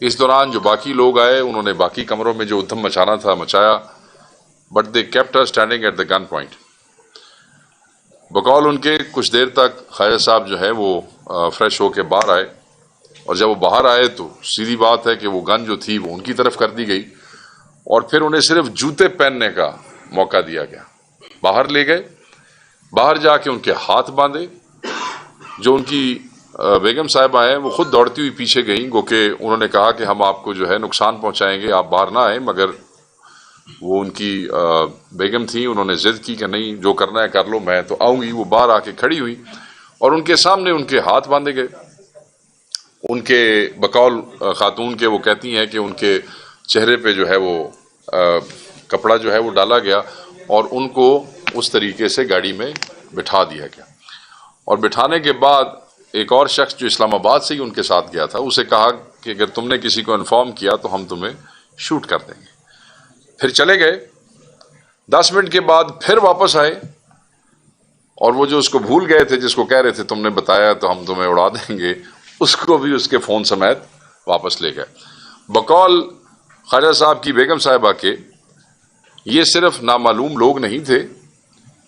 اس دوران جو باقی لوگ آئے انہوں نے باقی کمروں میں جو ادھم مچانا تھا مچایا، but the kept her standing at the gun point. بقول ان کے کچھ دیر تک خواجہ صاحب جو ہے وہ فریش ہو کے باہر آئے، اور جب وہ باہر آئے تو سیدھی بات ہے کہ وہ گن جو تھی وہ ان کی طرف کر دی گئی، اور پھر انہیں صرف جوتے پہننے کا موقع دیا گیا. باہر لے گئے، باہر جا کے ان کے ہاتھ باندھے. جو ان کی بیگم صاحبہ ہیں وہ خود دوڑتی ہوئی پیچھے گئیں، گو کہ انہوں نے کہا کہ ہم آپ کو جو ہے نقصان پہنچائیں گے، آپ باہر نہ آئیں. مگر وہ ان کی بیگم تھیں، انہوں نے ضد کی کہ نہیں، جو کرنا ہے کر لو، میں تو آؤں گی. وہ باہر آ کے کھڑی ہوئی اور ان کے سامنے ان کے ہاتھ باندھے گئے. ان کے بقول خاتون کے وہ کہتی ہیں کہ ان کے چہرے پہ جو ہے وہ کپڑا جو ہے وہ ڈالا گیا، اور ان کو اس طریقے سے گاڑی میں بٹھا دیا گیا. اور بٹھانے کے بعد ایک اور شخص جو اسلام آباد سے ہی ان کے ساتھ گیا تھا، اسے کہا کہ اگر تم نے کسی کو انفارم کیا تو ہم تمہیں شوٹ کر دیں گے. پھر چلے گئے. 10 منٹ کے بعد پھر واپس آئے، اور وہ جو اس کو بھول گئے تھے، جس کو کہہ رہے تھے تم نے بتایا تو ہم تمہیں اڑا دیں گے، اس کو بھی اس کے فون سمیت واپس لے گئے. بقول خواجہ صاحب کی بیگم صاحبہ کے یہ صرف نامعلوم لوگ نہیں تھے،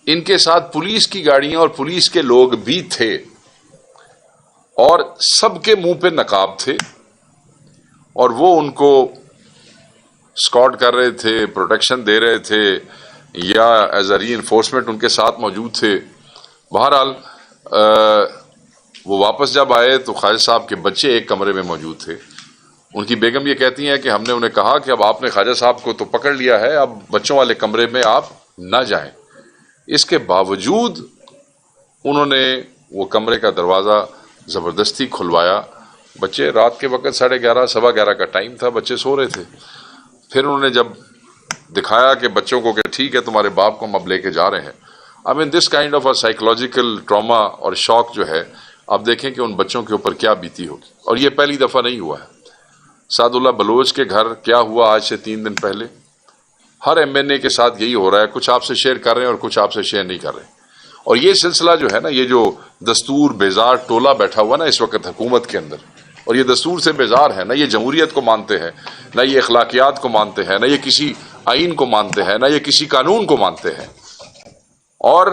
ان کے ساتھ پولیس کی گاڑیاں اور پولیس کے لوگ بھی تھے، اور سب کے منہ پہ نقاب تھے، اور وہ ان کو اسکاٹ کر رہے تھے، پروٹیکشن دے رہے تھے، یا ایز اے ری انفورسمنٹ ان کے ساتھ موجود تھے. بہرحال وہ واپس جب آئے تو خواجہ صاحب کے بچے ایک کمرے میں موجود تھے. ان کی بیگم یہ کہتی ہیں کہ ہم نے انہیں کہا کہ اب آپ نے خواجہ صاحب کو تو پکڑ لیا ہے، اب بچوں والے کمرے میں آپ نہ جائیں. اس کے باوجود انہوں نے وہ کمرے کا دروازہ زبردستی کھلوایا. بچے رات کے وقت 11:30 11:15 کا ٹائم تھا، بچے سو رہے تھے. پھر انہوں نے جب دکھایا کہ بچوں کو کہ ٹھیک ہے تمہارے باپ کو ہم اب لے کے جا رہے ہیں. I mean this kind of a psychological trauma اور شوق جو ہے، آپ دیکھیں کہ ان بچوں کے اوپر کیا بیتی ہوگی. اور یہ پہلی دفعہ نہیں ہوا ہے. سعد اللہ بلوچ کے گھر کیا ہوا آج سے 3 دن پہلے، ہر ایم این اے کے ساتھ یہی ہو رہا ہے. کچھ آپ سے شیئر کر رہے ہیں اور کچھ آپ سے شیئر نہیں کر رہے. اور یہ سلسلہ جو ہے نا، یہ جو دستور بیزار ٹولہ بیٹھا ہوا نا اس وقت حکومت کے اندر، اور یہ دستور سے بیزار ہے، نہ یہ جمہوریت کو مانتے ہیں، نہ یہ اخلاقیات کو مانتے ہیں، نہ یہ کسی آئین کو مانتے ہیں، نہ یہ کسی قانون کو مانتے ہیں، اور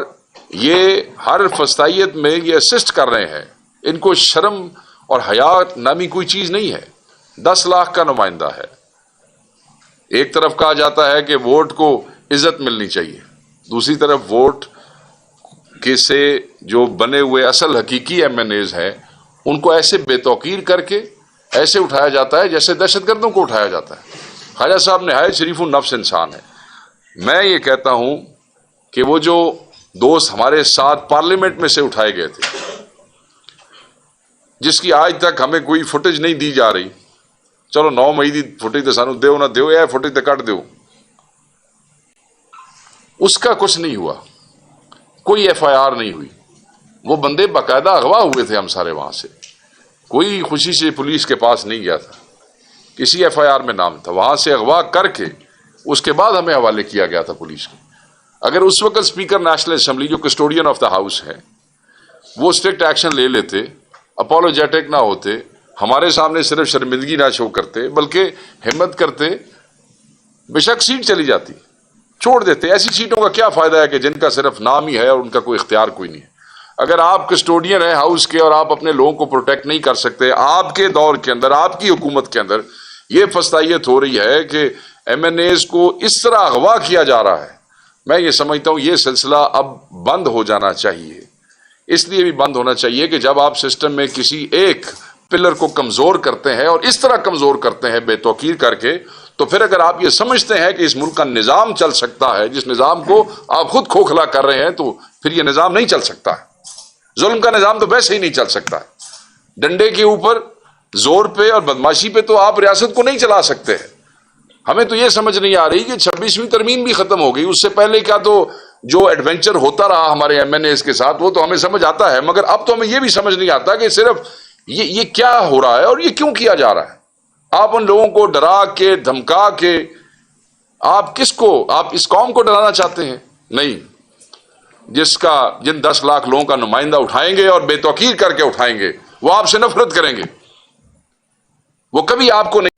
یہ ہر فسطائیت میں یہ اسسٹ کر رہے ہیں. ان کو شرم اور حیا نامی کوئی چیز نہیں ہے. 10 لاکھ کا نمائندہ ہے. ایک طرف کہا جاتا ہے کہ ووٹ کو عزت ملنی چاہیے، دوسری طرف ووٹ کے سے جو بنے ہوئے اصل حقیقی ایم این ایز ہیں ان کو ایسے بے توقیر کر کے ایسے اٹھایا جاتا ہے جیسے دہشت گردوں کو اٹھایا جاتا ہے. خواجہ صاحب نہایت شریف النفس انسان ہے. میں یہ کہتا ہوں کہ وہ جو دوست ہمارے ساتھ پارلیمنٹ میں سے اٹھائے گئے تھے، جس کی آج تک ہمیں کوئی فوٹیج نہیں دی جا رہی، چلو 9 مئی دی فوٹیج تو سانو دیو نہ دیو، یا فوٹیج تو کٹ دیو، اس کا کچھ نہیں ہوا، کوئی ایف آئی آر نہیں ہوئی. وہ بندے باقاعدہ اغوا ہوئے تھے، ہم سارے وہاں سے، کوئی خوشی سے پولیس کے پاس نہیں گیا تھا، کسی ایف آئی آر میں نام تھا، وہاں سے اغوا کر کے اس کے بعد ہمیں حوالے کیا گیا تھا پولیس کے. اگر اس وقت اسپیکر نیشنل اسمبلی جو کسٹوڈین آف دا ہاؤس ہے وہ اسٹرکٹ ایکشن لے لیتے، اپولوجیٹک نہ ہوتے، ہمارے سامنے صرف شرمندگی نہ شو کرتے بلکہ ہمت کرتے، بے شک سیٹ چلی جاتی، چھوڑ دیتے. ایسی سیٹوں کا کیا فائدہ ہے کہ جن کا صرف نام ہی ہے اور ان کا کوئی اختیار کوئی نہیں ہے. اگر آپ کسٹوڈین ہیں ہاؤس کے اور آپ اپنے لوگوں کو پروٹیکٹ نہیں کر سکتے، آپ کے دور کے اندر، آپ کی حکومت کے اندر یہ فسطائیت ہو رہی ہے کہ ایم این ایز کو اس طرح اغوا کیا جا رہا ہے، میں یہ سمجھتا ہوں یہ سلسلہ اب بند ہو جانا چاہیے. اس لیے بھی بند ہونا چاہیے کہ جب آپ سسٹم میں کسی ایک پلر کو کمزور کرتے ہیں اور اس طرح کمزور کرتے ہیں بے توقیر کر کے، تو پھر اگر آپ یہ سمجھتے ہیں کہ اس ملک کا نظام چل سکتا ہے جس نظام کو آپ خود کھوکھلا کر رہے ہیں، تو پھر یہ نظام نہیں چل سکتا ہے. ظلم کا نظام تو ویسے ہی نہیں چل سکتا ہے. ڈنڈے کے اوپر زور پہ اور بدماشی پہ تو آپ ریاست کو نہیں چلا سکتے ہیں. ہمیں تو یہ سمجھ نہیں آ رہی کہ 26ویں ترمیم بھی ختم ہو گئی، اس سے پہلے کا تو جو ایڈونچر ہوتا رہا ہمارے ایم این ایز کے ساتھ وہ تو ہمیں سمجھ آتا ہے، مگر اب تو ہمیں یہ بھی سمجھ نہیں آتا کہ صرف یہ کیا ہو رہا ہے اور یہ کیوں کیا جا رہا ہے. آپ ان لوگوں کو ڈرا کے دھمکا کے آپ کس کو، آپ اس قوم کو ڈرانا چاہتے ہیں؟ نہیں. جن 10 لاکھ لوگوں کا نمائندہ اٹھائیں گے اور بے توقیر کر کے اٹھائیں گے وہ آپ سے نفرت کریں گے. وہ کبھی آپ کو نہیں